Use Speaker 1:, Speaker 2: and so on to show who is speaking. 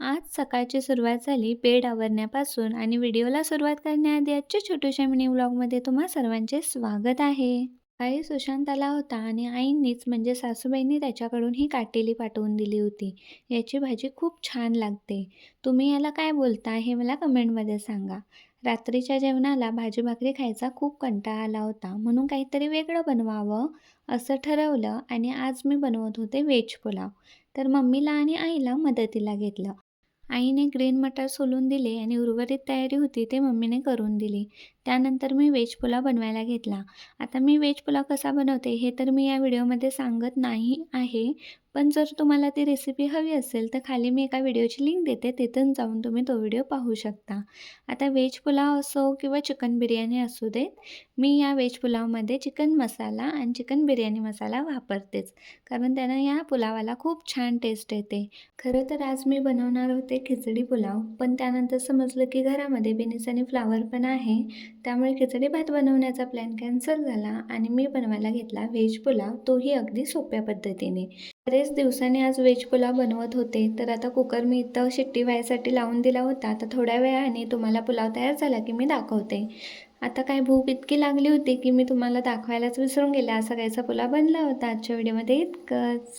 Speaker 1: आज सकाळची सुरुवात झाली बेड आवरण्यापासून आणि व्हिडिओला सुरुवात करण्याआधी आजच्या छोट्याशा मिनी व्लॉगमध्ये तुम्हा सर्वांचे स्वागत आहे. काही सुशांत आला होता आणि आईंनीच म्हणजे सासूबाईंनी त्याच्याकडून ही काटेली पाठवून दिली होती. याची भाजी खूप छान लागते. तुम्ही याला काय बोलता हे मला कमेंटमध्ये सांगा. रात्रीच्या जेवणाला भाजी भाकरी खायचा खूप कंटाळा आला होता, म्हणून काहीतरी वेगळं बनवावं असं ठरवलं आणि आज मी बनवत होते व्हेज पुलाव. तर मम्मीला आणि आईला मदतीला घेतलं. आईने ग्रीन मटार सोलून दिले आणि उर्वरित तयारी होती ते मम्मीने करून दिली. त्यानंतर मी व्हेज पुलाव बनवायला घेतला. आता मी व्हेज पुलाव कसा बनवते हे तर मी या व्हिडिओमध्ये सांगत नाही आहे. पण जर तुम्हाला ती रेसिपी हवी असेल तर खाली मी एका व्हिडिओची लिंक देते, तिथून जाऊन तुम्ही तो व्हिडिओ पाहू शकता. आता व्हेज पुलाव असो किंवा चिकन बिर्याणी असू देत, मी या व्हेज पुलावमध्ये चिकन मसाला आणि चिकन बिर्याणी मसाला वापरतेच. कारण त्यानं या पुलावाला खूप छान टेस्ट येते. खरं तर आज मी बनवणार होते खिचडी पुलाव, पण त्यानंतर समजलं की घरामध्ये बिनीस आणि फ्लावर पण आहे. त्यामुळे खिचडी भात बनवण्याचा प्लॅन कॅन्सल झाला आणि मी बनवायला घेतला व्हेज पुलाव, तोही अगदी सोप्या पद्धतीने. बरेच दिवसांनी आज व्हेज पुलाव बनवत होते, तर आता कुकर मी इथं शिट्टी व्हायसाठी लावून दिला होता. आता थोड्या वेळाने तुम्हाला पुलाव तयार झाला की मी दाखवते. आता काय भूक इतकी लागली होती की मी तुम्हाला दाखवायलाच विसरून गेले. आज सकाळचा पुलाव बनला होता. आजच्या व्हिडिओमध्ये इतकंच.